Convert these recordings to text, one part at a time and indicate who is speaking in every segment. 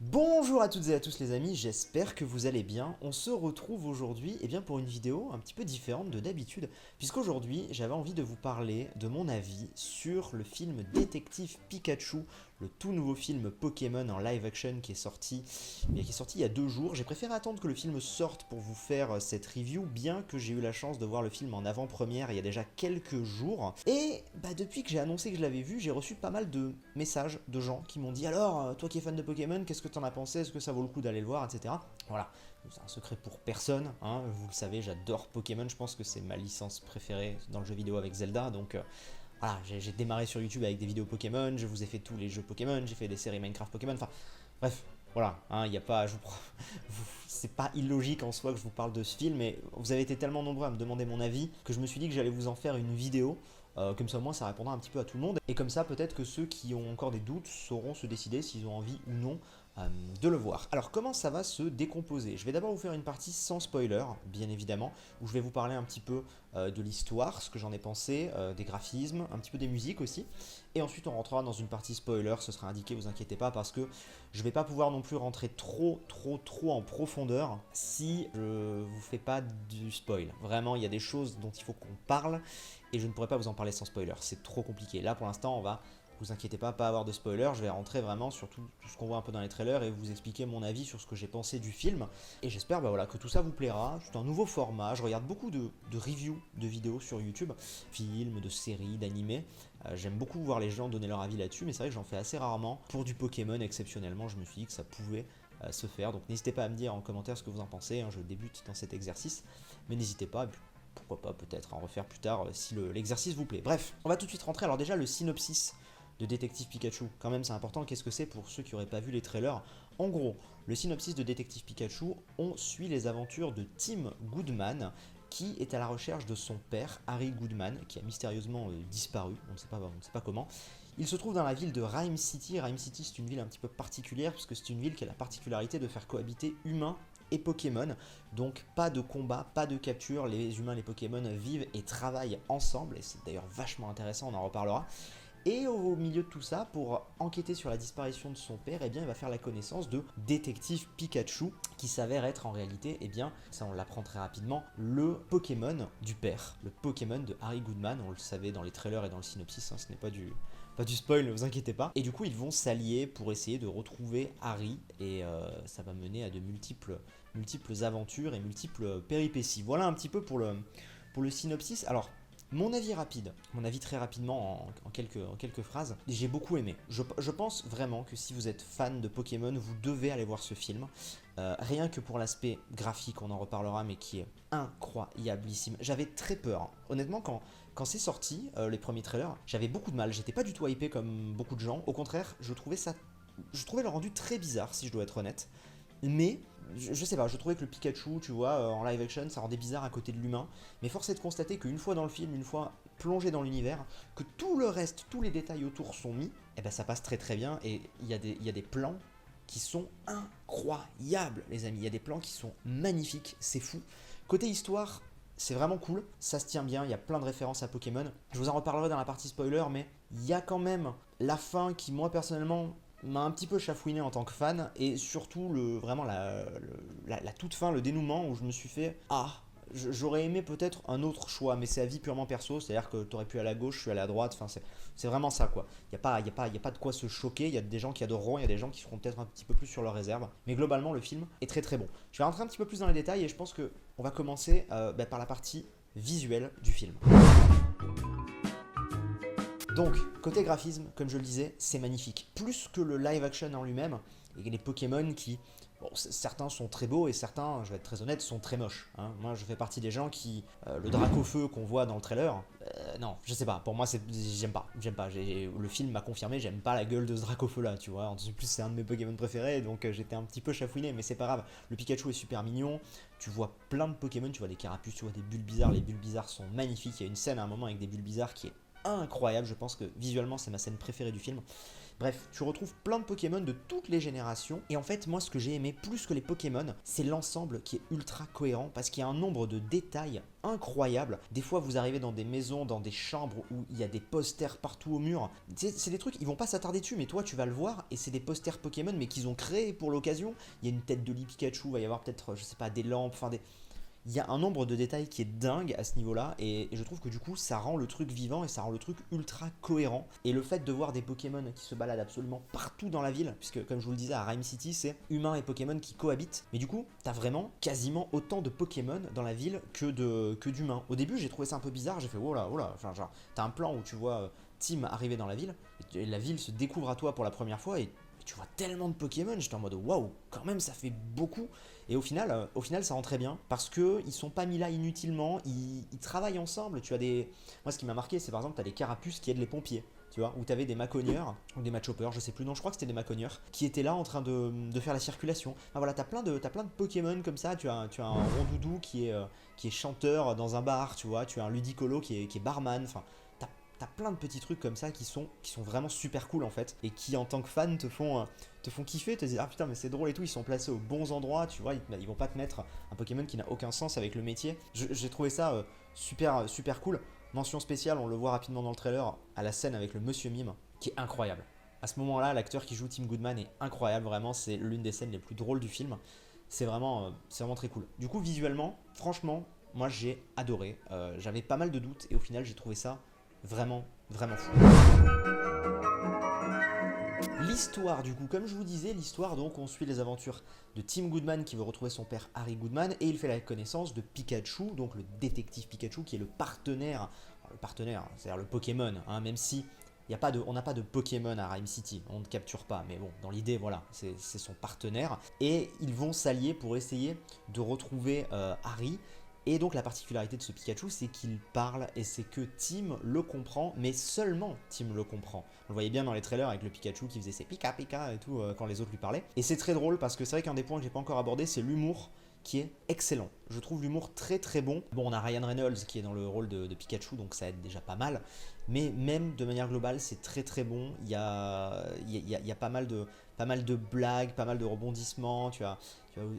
Speaker 1: Bonjour à toutes et à tous les amis, j'espère que vous allez bien. On se retrouve aujourd'hui pour une vidéo un petit peu différente de d'habitude, puisqu'aujourd'hui j'avais envie de vous parler de mon avis sur le film Détective Pikachu, le tout nouveau film Pokémon en live action qui est sorti il y a 2 jours. J'ai préféré attendre que le film sorte pour vous faire cette review, bien que j'ai eu la chance de voir le film en avant-première il y a déjà quelques jours. Et depuis que j'ai annoncé que je l'avais vu, j'ai reçu pas mal de messages de gens qui m'ont dit alors, toi qui es fan de Pokémon, qu'est-ce que t'en as pensé? Est-ce que ça vaut le coup d'aller le voir, etc. Voilà, c'est un secret pour personne, hein. Vous le savez, j'adore Pokémon, je pense que c'est ma licence préférée dans le jeu vidéo avec Zelda, donc voilà, j'ai démarré sur YouTube avec des vidéos Pokémon, je vous ai fait tous les jeux Pokémon, j'ai fait des séries Minecraft Pokémon, enfin bref, voilà, hein, y a pas, c'est pas illogique en soi que je vous parle de ce film, mais vous avez été tellement nombreux à me demander mon avis que je me suis dit que j'allais vous en faire une vidéo. Comme ça, au moins, ça répondra un petit peu à tout le monde. Et comme ça, peut-être que ceux qui ont encore des doutes sauront se décider s'ils ont envie ou non de le voir. Alors, comment ça va se décomposer? Je vais d'abord vous faire une partie sans spoiler, bien évidemment, où je vais vous parler un petit peu de l'histoire, ce que j'en ai pensé, des graphismes, un petit peu des musiques aussi. Et ensuite, on rentrera dans une partie spoiler, ce sera indiqué, vous inquiétez pas, parce que je vais pas pouvoir non plus rentrer trop en profondeur si je vous fais pas du spoil. Vraiment, il y a des choses dont il faut qu'on parle et je ne pourrais pas vous en parler sans spoiler, c'est trop compliqué. Là pour l'instant on va, vous inquiétez pas avoir de spoiler, je vais rentrer vraiment sur tout ce qu'on voit un peu dans les trailers et vous expliquer mon avis sur ce que j'ai pensé du film. Et j'espère voilà, que tout ça vous plaira, c'est un nouveau format, je regarde beaucoup de reviews de vidéos sur YouTube, films, de séries, d'animés. J'aime beaucoup voir les gens donner leur avis là-dessus, mais c'est vrai que j'en fais assez rarement. Pour du Pokémon exceptionnellement, je me suis dit que ça pouvait se faire, donc n'hésitez pas à me dire en commentaire ce que vous en pensez, hein, je débute dans cet exercice, mais n'hésitez pas, pourquoi pas peut-être en refaire plus tard si l'exercice vous plaît. Bref, on va tout de suite rentrer. Alors déjà le synopsis de Détective Pikachu, quand même c'est important, qu'est-ce que c'est pour ceux qui n'auraient pas vu les trailers? En gros, le synopsis de Détective Pikachu, on suit les aventures de Tim Goodman, qui est à la recherche de son père, Harry Goodman, qui a mystérieusement disparu, on ne sait pas comment. Il se trouve dans la ville de Rhyme City. Rhyme City, c'est une ville un petit peu particulière, puisque c'est une ville qui a la particularité de faire cohabiter humains et Pokémon. Donc pas de combat, pas de capture, les humains et les Pokémon vivent et travaillent ensemble, et c'est d'ailleurs vachement intéressant, on en reparlera. Et au milieu de tout ça, pour enquêter sur la disparition de son père, il va faire la connaissance de Détective Pikachu, qui s'avère être en réalité, ça on l'apprend très rapidement, le Pokémon du père, le Pokémon de Harry Goodman. On le savait dans les trailers et dans le synopsis, hein, ce n'est pas du spoil, ne vous inquiétez pas. Et du coup, ils vont s'allier pour essayer de retrouver Harry, et ça va mener à de multiples aventures et multiples péripéties. Voilà un petit peu pour le synopsis. Alors, mon avis rapide, mon avis très rapidement en quelques phrases, j'ai beaucoup aimé. Je pense vraiment que si vous êtes fan de Pokémon, vous devez aller voir ce film. Rien que pour l'aspect graphique, on en reparlera, mais qui est incroyablissime. J'avais très peur, hein. Honnêtement, quand c'est sorti, les premiers trailers, j'avais beaucoup de mal. J'étais pas du tout hypé comme beaucoup de gens. Au contraire, je trouvais le rendu très bizarre, si je dois être honnête. Mais je sais pas, je trouvais que le Pikachu, tu vois, en live action, ça rendait bizarre à côté de l'humain. Mais force est de constater qu'une fois dans le film, une fois plongé dans l'univers, que tout le reste, tous les détails autour sont mis, et ça passe très très bien. Et il y a des plans qui sont incroyables, les amis. Il y a des plans qui sont magnifiques, c'est fou. Côté histoire, c'est vraiment cool, ça se tient bien, il y a plein de références à Pokémon. Je vous en reparlerai dans la partie spoiler, mais il y a quand même la fin qui, moi personnellement, m'a un petit peu chafouiné en tant que fan, et surtout vraiment la toute fin, le dénouement où je me suis fait j'aurais aimé peut-être un autre choix, mais c'est à vie purement perso, c'est-à-dire que t'aurais pu aller à gauche, je suis allé à droite, enfin c'est vraiment ça quoi. Y a pas de quoi se choquer, il y a des gens qui adoreront, il y a des gens qui seront peut-être un petit peu plus sur leur réserve, mais globalement le film est très très bon. Je vais rentrer un petit peu plus dans les détails et je pense que on va commencer par la partie visuelle du film. Donc, côté graphisme, comme je le disais, c'est magnifique. Plus que le live action en lui-même, et les Pokémon qui, bon, certains sont très beaux et certains, je vais être très honnête, sont très moches, hein. Moi, je fais partie des gens qui, le Dracofeu qu'on voit dans le trailer, non, je sais pas, pour moi, j'aime pas. Le film m'a confirmé, j'aime pas la gueule de ce Dracofeu là, tu vois. En plus, c'est un de mes Pokémon préférés, donc j'étais un petit peu chafouiné, mais c'est pas grave. Le Pikachu est super mignon, tu vois plein de Pokémon, tu vois des carapuces, tu vois des bulles bizarres, les bulles bizarres sont magnifiques. Il y a une scène à un moment avec des bulles bizarres qui est incroyable, je pense que visuellement c'est ma scène préférée du film. Bref, tu retrouves plein de Pokémon de toutes les générations. Et en fait, moi, ce que j'ai aimé plus que les Pokémon, c'est l'ensemble qui est ultra cohérent parce qu'il y a un nombre de détails incroyables. Des fois, vous arrivez dans des maisons, dans des chambres où il y a des posters partout au mur. C'est des trucs, ils vont pas s'attarder dessus, mais toi, tu vas le voir et c'est des posters Pokémon, mais qu'ils ont créés pour l'occasion. Il y a une tête de lit Pikachu, il va y avoir peut-être, je sais pas, des lampes, enfin des. Il y a un nombre de détails qui est dingue à ce niveau-là, et je trouve que du coup, ça rend le truc vivant et ça rend le truc ultra cohérent. Et le fait de voir des Pokémon qui se baladent absolument partout dans la ville, puisque comme je vous le disais, à Rhyme City, c'est humains et Pokémon qui cohabitent. Mais du coup, t'as vraiment quasiment autant de Pokémon dans la ville que d'humains. Au début, j'ai trouvé ça un peu bizarre, j'ai fait oh là, enfin genre, t'as un plan où tu vois Tim arriver dans la ville, et la ville se découvre à toi pour la première fois, et tu vois tellement de Pokémon, j'étais en mode waouh, quand même ça fait beaucoup. Et au final, ça rend très bien parce que ils sont pas mis là inutilement, ils travaillent ensemble. Tu as des, moi ce qui m'a marqué, c'est par exemple tu as des carapuces qui aident les pompiers. Tu vois, où tu avais des macogneurs, ou des matchoppers, je sais plus, non, je crois que c'était des macogneurs, qui étaient là en train de faire la circulation. Enfin voilà, t'as plein de Pokémon comme ça, tu as un Rondoudou qui est chanteur dans un bar, tu vois, tu as un Ludicolo qui est barman, enfin, t'as plein de petits trucs comme ça qui sont vraiment super cool en fait, et qui en tant que fan te font kiffer, te dire ah putain mais c'est drôle et tout, ils sont placés aux bons endroits, tu vois, ils vont pas te mettre un Pokémon qui n'a aucun sens avec le métier. J'ai trouvé ça super cool. Mention spéciale, on le voit rapidement dans le trailer, à la scène avec le Monsieur Mime, qui est incroyable. À ce moment-là, l'acteur qui joue Tim Goodman est incroyable, vraiment, c'est l'une des scènes les plus drôles du film. C'est vraiment très cool. Du coup, visuellement, franchement, moi j'ai adoré. J'avais pas mal de doutes et au final, j'ai trouvé ça vraiment fou. L'histoire du coup, comme je vous disais, l'histoire donc on suit les aventures de Tim Goodman qui veut retrouver son père Harry Goodman et il fait la connaissance de Pikachu, donc le détective Pikachu qui est le partenaire, c'est-à-dire le Pokémon, hein, même si on n'a pas de Pokémon à Rhyme City, on ne capture pas, mais bon, dans l'idée, voilà, c'est son partenaire. Et ils vont s'allier pour essayer de retrouver Harry. Et donc la particularité de ce Pikachu, c'est qu'il parle et c'est que Tim le comprend, mais seulement Tim le comprend. Vous le voyez bien dans les trailers avec le Pikachu qui faisait ses pika pika et tout quand les autres lui parlaient. Et c'est très drôle parce que c'est vrai qu'un des points que j'ai pas encore abordé, c'est l'humour qui est excellent. Je trouve l'humour très bon. Bon, on a Ryan Reynolds qui est dans le rôle de Pikachu, donc ça aide déjà pas mal. Mais même de manière globale, c'est très bon. Il y a pas mal de blagues, pas mal de rebondissements. Tu as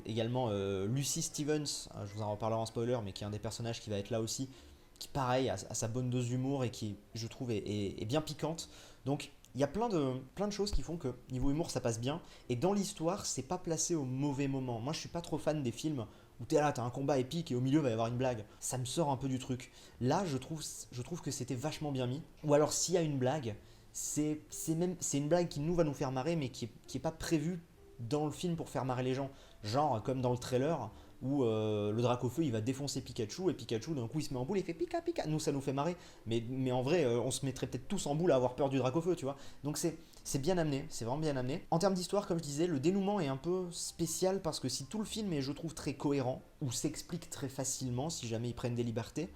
Speaker 1: également Lucy Stevens, je vous en reparlerai en spoiler, mais qui est un des personnages qui va être là aussi, qui pareil a sa bonne dose d'humour et qui, je trouve, est bien piquante. Donc il y a plein de choses qui font que niveau humour ça passe bien, et dans l'histoire c'est pas placé au mauvais moment. Moi je suis pas trop fan des films où t'es là, t'as un combat épique et au milieu va y avoir une blague. Ça me sort un peu du truc. Là je trouve que c'était vachement bien mis. Ou alors s'il y a une blague, c'est une blague qui va nous faire marrer mais qui est pas prévue dans le film pour faire marrer les gens. Genre comme dans le trailer où le Dracofeu il va défoncer Pikachu et Pikachu d'un coup il se met en boule et il fait pika pika. Nous ça nous fait marrer, mais en vrai on se mettrait peut-être tous en boule à avoir peur du Dracofeu, tu vois. Donc c'est bien amené, c'est vraiment bien amené. En termes d'histoire, comme je disais, le dénouement est un peu spécial parce que si tout le film est, je trouve, très cohérent ou s'explique très facilement si jamais ils prennent des libertés,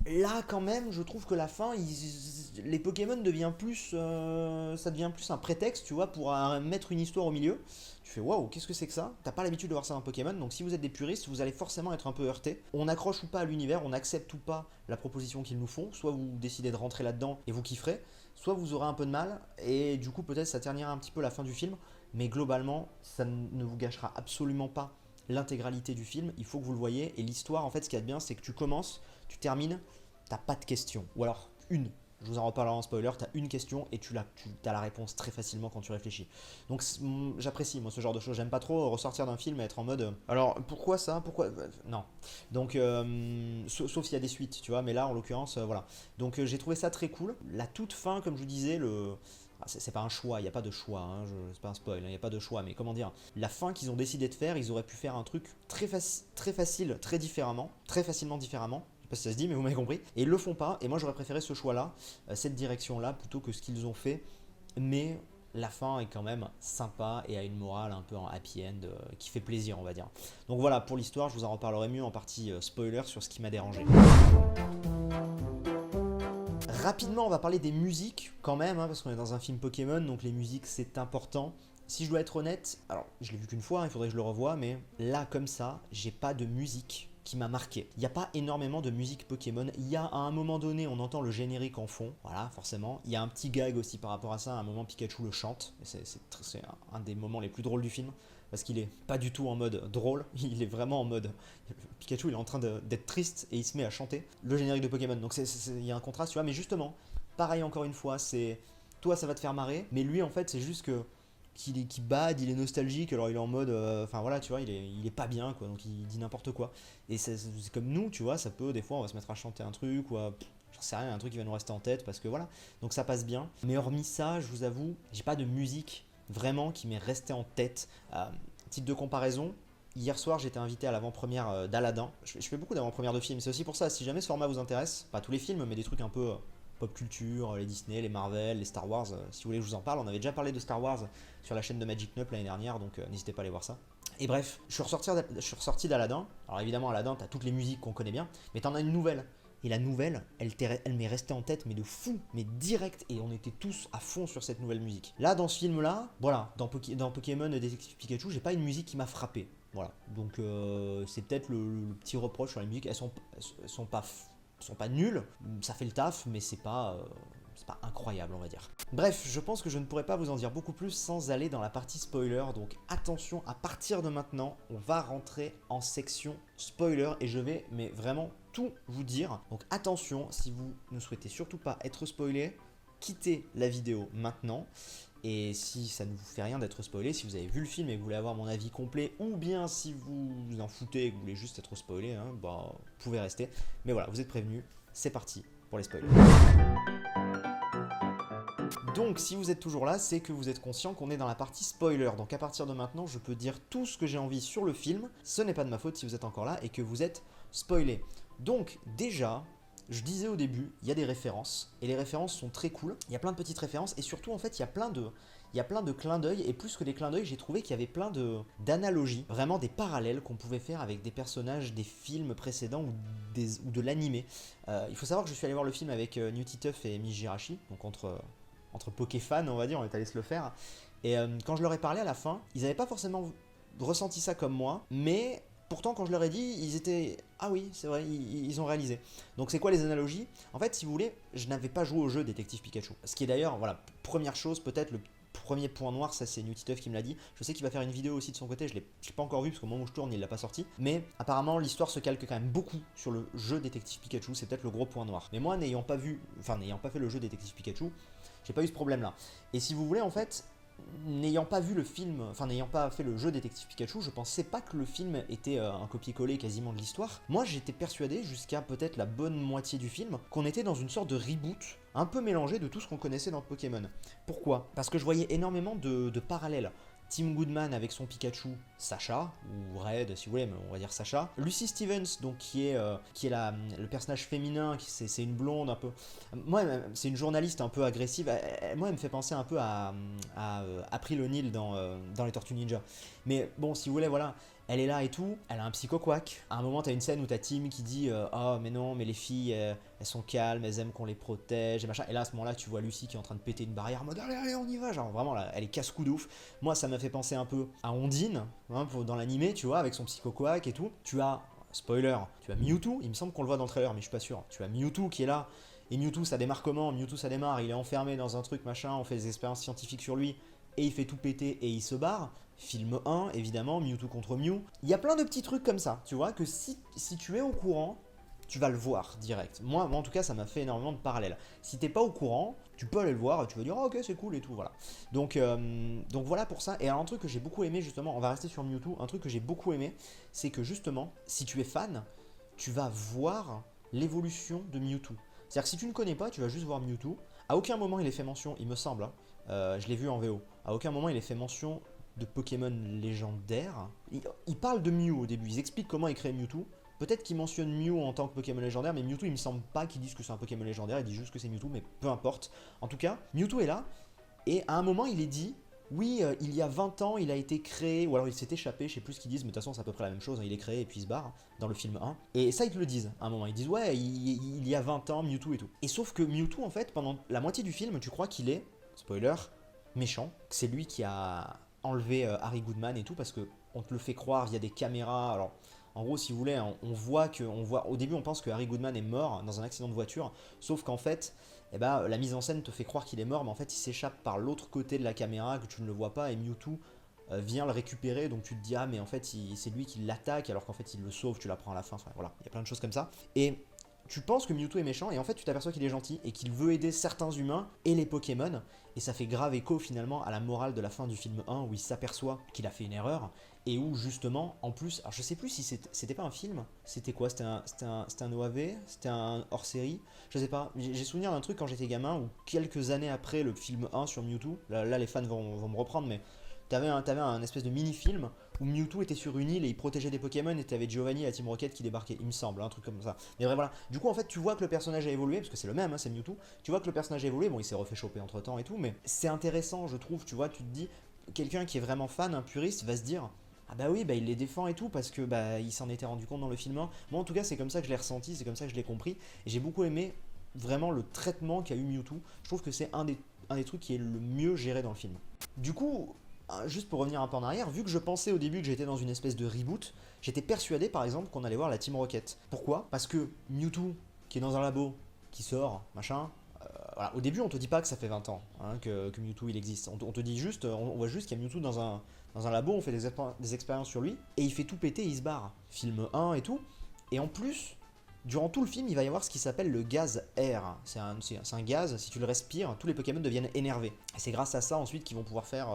Speaker 1: là quand même je trouve que la fin les Pokémon ça devient plus un prétexte, tu vois, pour mettre une histoire au milieu. Tu fais waouh, qu'est-ce que c'est que ça? T'as pas l'habitude de voir ça dans Pokémon, donc si vous êtes des puristes vous allez forcément être un peu heurté. On accroche ou pas à l'univers, on accepte ou pas la proposition qu'ils nous font, soit vous décidez de rentrer là-dedans et vous kifferez, soit vous aurez un peu de mal et du coup peut-être ça ternira un petit peu la fin du film, mais globalement ça ne vous gâchera absolument pas l'intégralité du film. Il faut que vous le voyez, et l'histoire en fait ce qu'il y a de bien c'est que tu commences, tu termines, t'as pas de questions. Ou alors une. Je vous en reparlerai en spoiler, t'as une question et tu as la réponse très facilement quand tu réfléchis. Donc j'apprécie moi ce genre de choses. J'aime pas trop ressortir d'un film et être en mode alors pourquoi ça? Pourquoi non. Donc sauf s'il y a des suites, tu vois, mais là en l'occurrence voilà. Donc j'ai trouvé ça très cool. La toute fin, comme je vous disais, c'est pas un choix, il n'y a pas de choix, hein, c'est pas un spoil, il n'y a pas de choix, mais comment dire, la fin qu'ils ont décidé de faire, ils auraient pu faire un truc très facile, très facilement différemment. Je sais pas si ça se dit, mais vous m'avez compris. Et ils le font pas, et moi j'aurais préféré ce choix-là, cette direction-là, plutôt que ce qu'ils ont fait. Mais la fin est quand même sympa et a une morale un peu en happy end qui fait plaisir, on va dire. Donc voilà, pour l'histoire, je vous en reparlerai mieux en partie spoiler sur ce qui m'a dérangé. Rapidement, on va parler des musiques quand même, hein, parce qu'on est dans un film Pokémon, donc les musiques c'est important. Si je dois être honnête, alors je l'ai vu qu'une fois, il faudrait que je le revoie, mais là comme ça, j'ai pas de musique qui m'a marqué. Il n'y a pas énormément de musique Pokémon. Il y a à un moment donné, on entend le générique en fond, voilà, forcément. Il y a un petit gag aussi par rapport à ça. À un moment, Pikachu le chante. C'est un des moments les plus drôles du film. Parce qu'il est pas du tout en mode drôle, il est vraiment en mode. Pikachu il est en train d'être triste et il se met à chanter le générique de Pokémon. Donc il y a un contraste, tu vois, mais justement, pareil encore une fois, c'est. Toi ça va te faire marrer, mais lui en fait c'est juste que qu'il bade, il est nostalgique, alors il est en mode, enfin voilà, tu vois, il est pas bien, quoi, donc il dit n'importe quoi. Et c'est comme nous, tu vois, ça peut, des fois, on va se mettre à chanter un truc, ou à, j'en sais rien, un truc qui va nous rester en tête, parce que voilà, donc ça passe bien. Mais hormis ça, je vous avoue, j'ai pas de musique vraiment qui m'est restée en tête. Titre de comparaison, hier soir j'étais invité à l'avant-première d'Aladin. Je fais beaucoup d'avant-premières de films, c'est aussi pour ça, si jamais ce format vous intéresse, pas tous les films, mais des trucs un peu pop culture, les Disney, les Marvel, les Star Wars, si vous voulez que je vous en parle. On avait déjà parlé de Star Wars sur la chaîne de Magic Knup l'année dernière, donc n'hésitez pas à aller voir ça. Et bref, je suis ressorti d'Aladin. Alors évidemment, Aladin, t'as toutes les musiques qu'on connaît bien, mais t'en as une nouvelle. Et la nouvelle, elle m'est restée en tête, mais de fou, mais direct, et on était tous à fond sur cette nouvelle musique. Là, dans ce film-là, voilà, dans Pokémon Détective Pikachu, j'ai pas une musique qui m'a frappé. Voilà, donc c'est peut-être le petit reproche sur la musique. Elles sont pas nulles, ça fait le taf, mais c'est pas incroyable, on va dire. Bref, je pense que je ne pourrais pas vous en dire beaucoup plus sans aller dans la partie spoiler, donc attention, à partir de maintenant, on va rentrer en section spoiler et je vais mais vraiment tout vous dire. Donc attention, si vous ne souhaitez surtout pas être spoilé, quittez la vidéo maintenant. Et si ça ne vous fait rien d'être spoilé, si vous avez vu le film et que vous voulez avoir mon avis complet, ou bien si vous vous en foutez et que vous voulez juste être spoilé, hein, bah, vous pouvez rester. Mais voilà, vous êtes prévenus, c'est parti pour les spoilers. Donc si vous êtes toujours là, c'est que vous êtes conscient qu'on est dans la partie spoiler. Donc à partir de maintenant, je peux dire tout ce que j'ai envie sur le film. Ce n'est pas de ma faute si vous êtes encore là et que vous êtes spoilé. Donc déjà, je disais au début, il y a des références. Et les références sont très cool. Il y a plein de petites références et surtout en fait, il y a plein de clins d'œil. Et plus que des clins d'œil, j'ai trouvé qu'il y avait plein d'analogies, vraiment des parallèles qu'on pouvait faire avec des personnages des films précédents ou de l'animé. Il faut savoir que je suis allé voir le film avec Newty Tuff et Mijirashi, donc entre Pokéfans, on va dire, on est allé se le faire. Et quand je leur ai parlé à la fin, ils n'avaient pas forcément ressenti ça comme moi, mais pourtant quand je leur ai dit, ils étaient ah oui, c'est vrai, ils ont réalisé. Donc c'est quoi les analogies? En fait, si vous voulez, je n'avais pas joué au jeu Détective Pikachu. Ce qui est d'ailleurs, voilà, première chose, peut-être le premier point noir, ça c'est Newty Tuff qui me l'a dit. Je sais qu'il va faire une vidéo aussi de son côté, je l'ai pas encore vu parce qu'au moment où je tourne, il l'a pas sorti. Mais apparemment, l'histoire se calque quand même beaucoup sur le jeu Détective Pikachu, c'est peut-être le gros point noir. Mais moi, n'ayant pas fait le jeu Détective Pikachu, j'ai pas eu ce problème là. Et si vous voulez, en fait, n'ayant pas vu le film, enfin n'ayant pas fait le jeu Détective Pikachu, je pensais pas que le film était un copier-coller quasiment de l'histoire. Moi j'étais persuadé, jusqu'à peut-être la bonne moitié du film, qu'on était dans une sorte de reboot, un peu mélangé de tout ce qu'on connaissait dans Pokémon. Pourquoi? Parce que je voyais énormément de parallèles. Tim Goodman avec son Pikachu, Sacha, ou Red si vous voulez, mais on va dire Sacha. Lucy Stevens, donc qui est le personnage féminin, c'est une blonde un peu. Moi, c'est une journaliste un peu agressive. Moi, elle me fait penser un peu à April O'Neil dans les Tortues Ninja. Mais bon, si vous voulez, voilà. Elle est là et tout, elle a un psycho-quack. À un moment, t'as une scène où t'as Tim qui dit oh, mais non, mais les filles, elles sont calmes, elles aiment qu'on les protège, et machin. Et là, à ce moment-là, tu vois Lucy qui est en train de péter une barrière en mode allez, allez, on y va. Genre, vraiment, là, elle est casse-cou de ouf. Moi, ça m'a fait penser un peu à Ondine, hein, dans l'animé, tu vois, avec son psycho-quack et tout. Tu as, spoiler, tu as Mewtwo, il me semble qu'on le voit dans le trailer, mais je suis pas sûr. Tu as Mewtwo qui est là. Et Mewtwo, ça démarre comment? Mewtwo, ça démarre, il est enfermé dans un truc, machin, on fait des expériences scientifiques sur lui, et il fait tout péter et il se barre. Film 1, évidemment, Mewtwo contre Mew. Il y a plein de petits trucs comme ça, tu vois, que si tu es au courant, tu vas le voir direct. Moi en tout cas, ça m'a fait énormément de parallèles. Si t'es pas au courant, tu peux aller le voir, tu vas dire oh, ok, c'est cool et tout, voilà. Donc voilà pour ça. Et alors, un truc que j'ai beaucoup aimé, justement, on va rester sur Mewtwo, un truc que j'ai beaucoup aimé, c'est que justement, si tu es fan, tu vas voir l'évolution de Mewtwo. C'est-à-dire que si tu ne connais pas, tu vas juste voir Mewtwo. À aucun moment il est fait mention, il me semble, hein, je l'ai vu en VO, à aucun moment il est fait mention de Pokémon légendaire. Ils parlent de Mew au début, ils expliquent comment est créé Mewtwo. Peut-être qu'ils mentionnent Mew en tant que Pokémon légendaire, mais Mewtwo, il me semble pas qu'ils disent que c'est un Pokémon légendaire, ils disent juste que c'est Mewtwo, mais peu importe. En tout cas, Mewtwo est là, et à un moment, il est dit, oui, il y a 20 ans, il a été créé, ou alors il s'est échappé, je sais plus ce qu'ils disent, mais de toute façon, c'est à peu près la même chose, hein, il est créé et puis il se barre, dans le film 1. Et ça, ils te le disent, à un moment, ils disent, ouais, il y a 20 ans, Mewtwo et tout. Et sauf que Mewtwo, en fait, pendant la moitié du film, tu crois qu'il est, spoiler, méchant, que c'est lui qui a enlevé Harry Goodman et tout, parce que on te le fait croire via des caméras, alors En gros, si vous voulez, au début, on pense que Harry Goodman est mort dans un accident de voiture, sauf qu'en fait, eh ben, la mise en scène te fait croire qu'il est mort, mais en fait, il s'échappe par l'autre côté de la caméra que tu ne le vois pas, et Mewtwo vient le récupérer, donc tu te dis, ah, mais en fait, c'est lui qui l'attaque, alors qu'en fait, il le sauve, tu l'apprends à la fin, enfin, voilà, il y a plein de choses comme ça. Et tu penses que Mewtwo est méchant, et en fait, tu t'aperçois qu'il est gentil, et qu'il veut aider certains humains et les Pokémon, et ça fait grave écho finalement à la morale de la fin du film 1, où il s'aperçoit qu'il a fait une erreur, et où justement, en plus, alors je sais plus si c'était pas un film, c'était quoi, c'était un OAV, c'était un hors-série, je sais pas, j'ai souvenir d'un truc quand j'étais gamin, où quelques années après le film 1 sur Mewtwo, là les fans vont me reprendre, mais t'avais un espèce de mini-film où Mewtwo était sur une île et il protégeait des Pokémon et t'avais Giovanni et la Team Rocket qui débarquaient, il me semble, un truc comme ça. Mais bref, voilà. Du coup, en fait, tu vois que le personnage a évolué, parce que c'est le même, hein, c'est Mewtwo. Tu vois que le personnage a évolué, bon, il s'est refait choper entre temps et tout, mais c'est intéressant, je trouve, tu vois, tu te dis, quelqu'un qui est vraiment fan, un puriste, va se dire. Ah bah oui, bah il les défend et tout parce que bah il s'en était rendu compte dans le film 1. Moi en tout cas c'est comme ça que je l'ai ressenti, c'est comme ça que je l'ai compris. Et j'ai beaucoup aimé vraiment le traitement qu'a eu Mewtwo. Je trouve que c'est un des trucs qui est le mieux géré dans le film. Du coup, juste pour revenir un peu en arrière, vu que je pensais au début que j'étais dans une espèce de reboot, j'étais persuadé par exemple qu'on allait voir la Team Rocket. Pourquoi? Parce que Mewtwo, qui est dans un labo, qui sort, machin. Voilà. Au début, on te dit pas que ça fait 20 ans hein, que Mewtwo il existe. On te dit juste, on voit juste qu'il y a Mewtwo dans un labo, on fait des expériences sur lui, et il fait tout péter et il se barre. Film 1 et tout. Et en plus, durant tout le film, il va y avoir ce qui s'appelle le gaz air. C'est un gaz, si tu le respires, tous les Pokémon deviennent énervés. Et c'est grâce à ça ensuite qu'ils vont pouvoir faire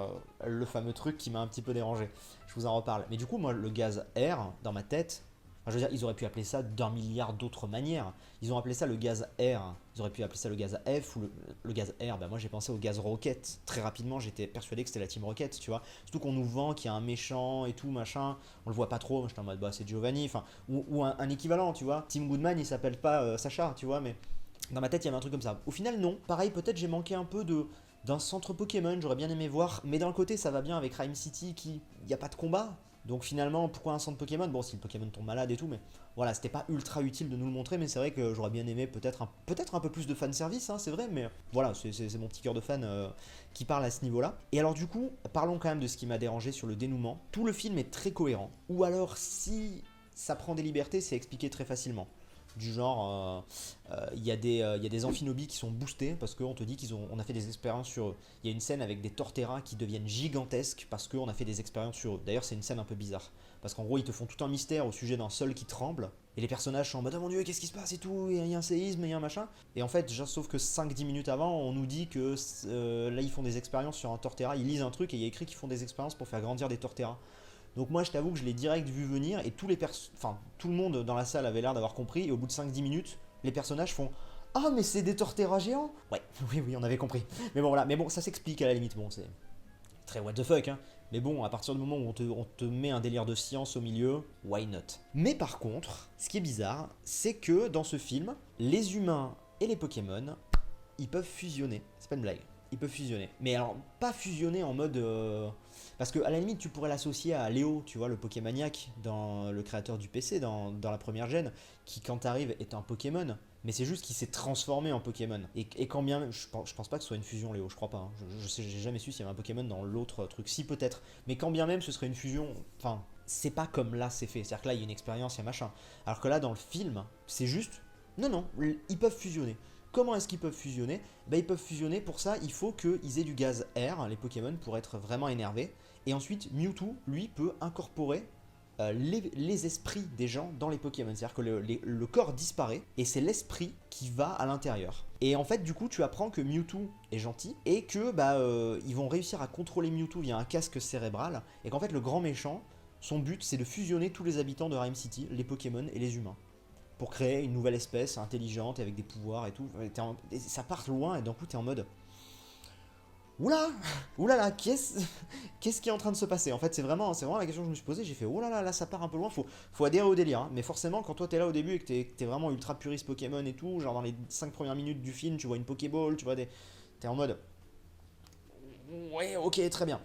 Speaker 1: le fameux truc qui m'a un petit peu dérangé. Je vous en reparle. Mais du coup, moi, le gaz air, dans ma tête, enfin, je veux dire, ils auraient pu appeler ça d'un milliard d'autres manières. Ils ont appelé ça le gaz air. Ils auraient pu appeler ça le gaz F ou le gaz air. Bah, moi, j'ai pensé au gaz Rocket. Très rapidement, j'étais persuadé que c'était la Team Rocket, tu vois. Surtout qu'on nous vend qu'il y a un méchant et tout, machin. On le voit pas trop. J'étais en mode, bah, c'est Giovanni. Enfin, ou un équivalent, tu vois. Team Goodman, il s'appelle pas Sacha, tu vois, mais dans ma tête, il y avait un truc comme ça. Au final, non. Pareil, peut-être j'ai manqué un peu d'un centre Pokémon, j'aurais bien aimé voir, mais d'un côté ça va bien avec Rhyme City qui, il n'y a pas de combat, donc finalement pourquoi un centre Pokémon? Bon, si le Pokémon tombe malade et tout, mais voilà, c'était pas ultra utile de nous le montrer, mais c'est vrai que j'aurais bien aimé peut-être un peu plus de fanservice, hein, c'est vrai, mais voilà, c'est mon petit cœur de fan qui parle à ce niveau-là. Et alors du coup, parlons quand même de ce qui m'a dérangé sur le dénouement. Tout le film est très cohérent, ou alors si ça prend des libertés, c'est expliqué très facilement. Du genre, il y a des amphinobies qui sont boostés parce qu'on te dit on a fait des expériences sur eux. Il y a une scène avec des Torterra qui deviennent gigantesques parce qu'on a fait des expériences sur eux. D'ailleurs, c'est une scène un peu bizarre. Parce qu'en gros, ils te font tout un mystère au sujet d'un sol qui tremble. Et les personnages sont en mode oh mon dieu, qu'est-ce qui se passe et tout, il y a un séisme, il y a un machin. Et en fait, sauf que 5-10 minutes avant, on nous dit que là, ils font des expériences sur un Torterra. Ils lisent un truc et il y a écrit qu'ils font des expériences pour faire grandir des Torterra. Donc moi je t'avoue que je l'ai direct vu venir et tout le monde dans la salle avait l'air d'avoir compris et au bout de 5-10 minutes, les personnages font ah mais c'est des Torterra géants. Ouais, oui, on avait compris. Mais bon voilà, mais bon ça s'explique à la limite, bon c'est très what the fuck hein. Mais bon, à partir du moment où on te met un délire de science au milieu, why not? Mais par contre, ce qui est bizarre, c'est que dans ce film, les humains et les Pokémon, ils peuvent fusionner. C'est pas une blague. Ils peuvent fusionner. Mais alors, pas fusionner en mode. Parce que à la limite, tu pourrais l'associer à Léo, tu vois, le Pokémaniac, dans le créateur du PC, dans la première gêne, qui quand t'arrives est un Pokémon. Mais c'est juste qu'il s'est transformé en Pokémon. Et quand bien même, je pense pas que ce soit une fusion, Léo, je crois pas. Hein. J'ai jamais su s'il y avait un Pokémon dans l'autre truc. Si, peut-être. Mais quand bien même ce serait une fusion, enfin, c'est pas comme là c'est fait. C'est-à-dire que là, il y a une expérience, il y a machin. Alors que là, dans le film, c'est juste. Non, non, ils peuvent fusionner. Comment est-ce qu'ils peuvent fusionner? Bah, ils peuvent fusionner, pour ça, il faut qu'ils aient du gaz air, les Pokémon, pour être vraiment énervés. Et ensuite, Mewtwo, lui, peut incorporer les esprits des gens dans les Pokémon. C'est-à-dire que le corps disparaît et c'est l'esprit qui va à l'intérieur. Et en fait, du coup, tu apprends que Mewtwo est gentil et que ils vont réussir à contrôler Mewtwo via un casque cérébral. Et qu'en fait, le grand méchant, son but, c'est de fusionner tous les habitants de Rhyme City, les Pokémon et les humains, pour créer une nouvelle espèce intelligente avec des pouvoirs et tout. Et ça part loin et d'un coup, t'es en mode oula, oulala, qu'est-ce qui est en train de se passer? En fait, c'est vraiment la question que je me suis posée. J'ai fait oulala, là ça part un peu loin. Faut adhérer au délire. Hein. Mais forcément, quand toi t'es là au début et que t'es vraiment ultra puriste Pokémon et tout, genre dans les 5 premières minutes du film, tu vois une Pokéball, tu vois t'es en mode ouais, ok, très bien.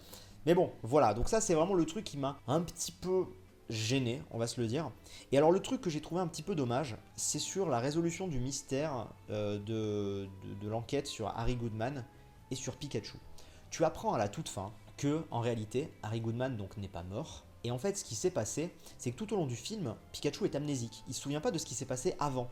Speaker 1: Mais bon, voilà. Donc ça, c'est vraiment le truc qui m'a un petit peu gêné, on va se le dire. Et alors le truc que j'ai trouvé un petit peu dommage, c'est sur la résolution du mystère de l'enquête sur Harry Goodman et sur Pikachu. Tu apprends à la toute fin que, en réalité, Harry Goodman donc n'est pas mort, Et en fait, ce qui s'est passé, c'est que tout au long du film, Pikachu est amnésique. Il se souvient pas de ce qui s'est passé avant.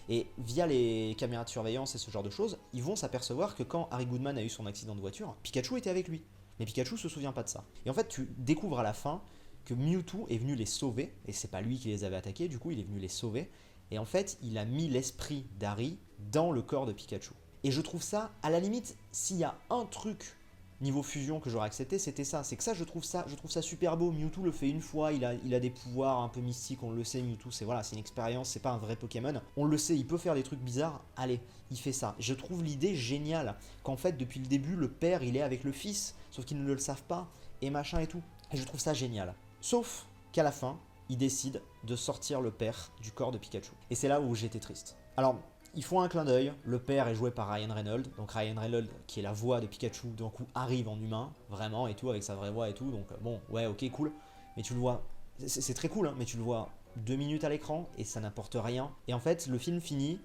Speaker 1: Et via les caméras de surveillance et ce genre de choses, ils vont s'apercevoir que quand Harry Goodman a eu son accident de voiture, Pikachu était avec lui. Mais Pikachu se souvient pas de ça. Et en fait, tu découvres à la fin que Mewtwo est venu les sauver, et c'est pas lui qui les avait attaqués, du coup il est venu les sauver, et en fait il a mis l'esprit d'Harry dans le corps de Pikachu. Et je trouve ça, à la limite, s'il y a un truc niveau fusion que j'aurais accepté, c'était ça. C'est que ça, je trouve ça super beau. Mewtwo le fait une fois, il a des pouvoirs un peu mystiques, on le sait, Mewtwo, c'est voilà, c'est une expérience, c'est pas un vrai Pokémon. On le sait, il peut faire des trucs bizarres, allez, il fait ça. Je trouve l'idée géniale, qu'en fait, depuis le début, le père, il est avec le fils, sauf qu'ils ne le savent pas, et machin et tout. Et je trouve ça génial. Sauf qu'à la fin, il décide de sortir le père du corps de Pikachu. Et c'est là où j'étais triste. Alors, ils font un clin d'œil, le père est joué par Ryan Reynolds, donc Ryan Reynolds qui est la voix de Pikachu, d'un coup arrive en humain, vraiment, et tout, avec sa vraie voix et tout, donc bon, ouais, ok, cool, mais tu le vois, c'est très cool, hein, mais tu le vois 2 minutes à l'écran, et ça n'apporte rien, et en fait, le film finit,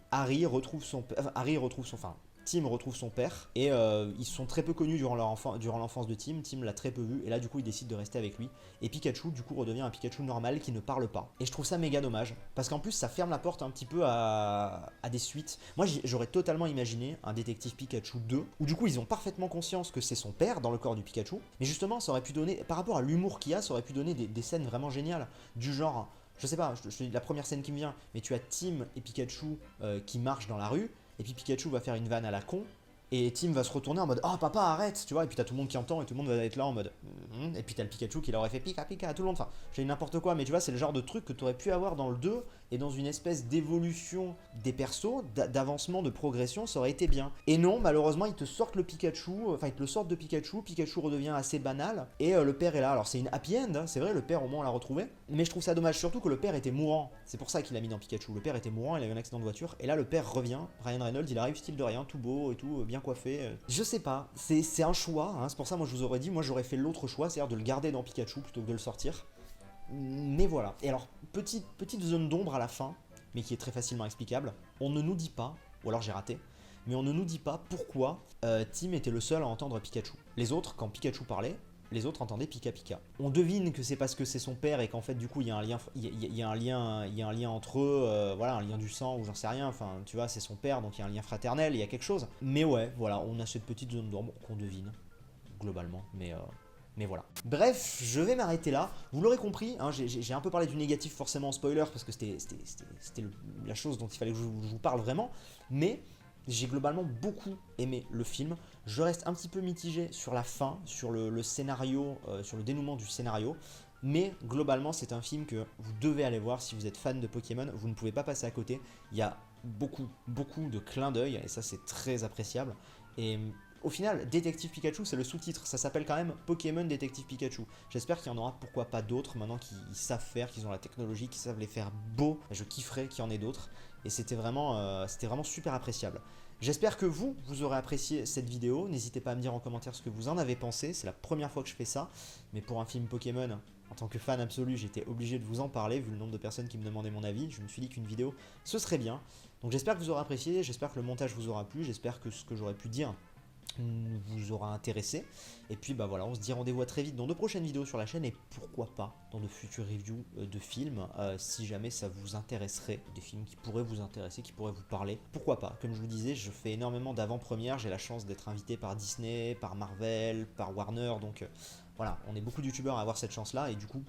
Speaker 1: Tim retrouve son père, et ils sont très peu connus durant l'enfance de Tim l'a très peu vu, et là du coup il décide de rester avec lui, et Pikachu du coup redevient un Pikachu normal qui ne parle pas. Et je trouve ça méga dommage, parce qu'en plus ça ferme la porte un petit peu à des suites. Moi j'aurais totalement imaginé un détective Pikachu 2, où du coup ils ont parfaitement conscience que c'est son père dans le corps du Pikachu, mais justement ça aurait pu donner, par rapport à l'humour qu'il y a, ça aurait pu donner des scènes vraiment géniales, du genre, je sais pas, je te dis la première scène qui me vient, mais tu as Tim et Pikachu qui marchent dans la rue, et puis Pikachu va faire une vanne à la con, et Tim va se retourner en mode oh papa arrête, tu vois, et puis t'as tout le monde qui entend et tout le monde va être là en mode et puis t'as le Pikachu qui leur aurait fait pika pika à tout le monde, enfin j'ai n'importe quoi, mais tu vois c'est le genre de truc que t'aurais pu avoir dans le 2 et dans une espèce d'évolution des persos, d'avancement, de progression, ça aurait été bien. Et non, malheureusement ils te sortent le Pikachu, enfin ils te le sortent de Pikachu redevient assez banal, et le père est là, alors c'est une happy end, hein, c'est vrai, le père au moins on l'a retrouvé, mais je trouve ça dommage surtout que le père était mourant, c'est pour ça qu'il l'a mis dans Pikachu, le père était mourant, il a eu un accident de voiture, et là le père revient, Ryan Reynolds il arrive style de rien, tout beau et tout, bien coiffé, je sais pas, c'est un choix, hein, c'est pour ça moi je vous aurais dit, moi j'aurais fait l'autre choix, c'est-à-dire de le garder dans Pikachu plutôt que de le sortir. Mais voilà. Et alors, petite zone d'ombre à la fin, mais qui est très facilement explicable. On ne nous dit pas, ou alors j'ai raté, mais on ne nous dit pas pourquoi Tim était le seul à entendre Pikachu. Les autres, quand Pikachu parlait, les autres entendaient Pika Pika. On devine que c'est parce que c'est son père et qu'en fait du coup il y a un lien, il y a un lien entre eux, voilà, un lien du sang ou j'en sais rien. Enfin, tu vois, c'est son père, donc il y a un lien fraternel, il y a quelque chose. Mais ouais, voilà, on a cette petite zone d'ombre qu'on devine globalement, mais voilà. Bref, je vais m'arrêter là. Vous l'aurez compris, hein, j'ai un peu parlé du négatif forcément en spoiler parce que c'était la chose dont il fallait que je vous parle vraiment. Mais j'ai globalement beaucoup aimé le film. Je reste un petit peu mitigé sur la fin, sur le scénario, sur le dénouement du scénario. Mais globalement, c'est un film que vous devez aller voir si vous êtes fan de Pokémon. Vous ne pouvez pas passer à côté. Il y a beaucoup de clins d'œil et ça c'est très appréciable. Et au final, Détective Pikachu, c'est le sous-titre. Ça s'appelle quand même Pokémon Détective Pikachu. J'espère qu'il y en aura pourquoi pas d'autres maintenant qu'ils savent faire, qu'ils ont la technologie, qu'ils savent les faire beaux. Je kifferais qu'il y en ait d'autres. Et c'était vraiment super appréciable. J'espère que vous aurez apprécié cette vidéo. N'hésitez pas à me dire en commentaire ce que vous en avez pensé. C'est la première fois que je fais ça. Mais pour un film Pokémon, en tant que fan absolu, j'étais obligé de vous en parler vu le nombre de personnes qui me demandaient mon avis. Je me suis dit qu'une vidéo, ce serait bien. Donc j'espère que vous aurez apprécié. J'espère que le montage vous aura plu. J'espère que ce que j'aurais pu dire vous aura intéressé. Et puis bah voilà, on se dit rendez-vous à très vite dans de prochaines vidéos sur la chaîne et pourquoi pas dans de futures reviews de films si jamais ça vous intéresserait, des films qui pourraient vous intéresser, qui pourraient vous parler, pourquoi pas. Comme je vous disais, je fais énormément d'avant-premières, j'ai la chance d'être invité par Disney, par Marvel, par Warner, donc voilà, on est beaucoup de youtubeurs à avoir cette chance là et du coup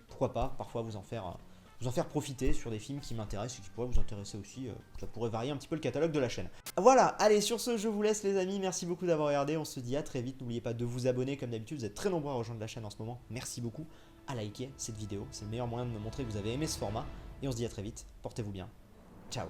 Speaker 1: pourquoi pas parfois vous en faire profiter sur des films qui m'intéressent et qui pourraient vous intéresser aussi. Ça pourrait varier un petit peu le catalogue de la chaîne. Voilà, allez, sur ce, je vous laisse les amis. Merci beaucoup d'avoir regardé. On se dit à très vite. N'oubliez pas de vous abonner comme d'habitude. Vous êtes très nombreux à rejoindre la chaîne en ce moment. Merci beaucoup. À liker cette vidéo. C'est le meilleur moyen de me montrer que vous avez aimé ce format. Et on se dit à très vite. Portez-vous bien. Ciao.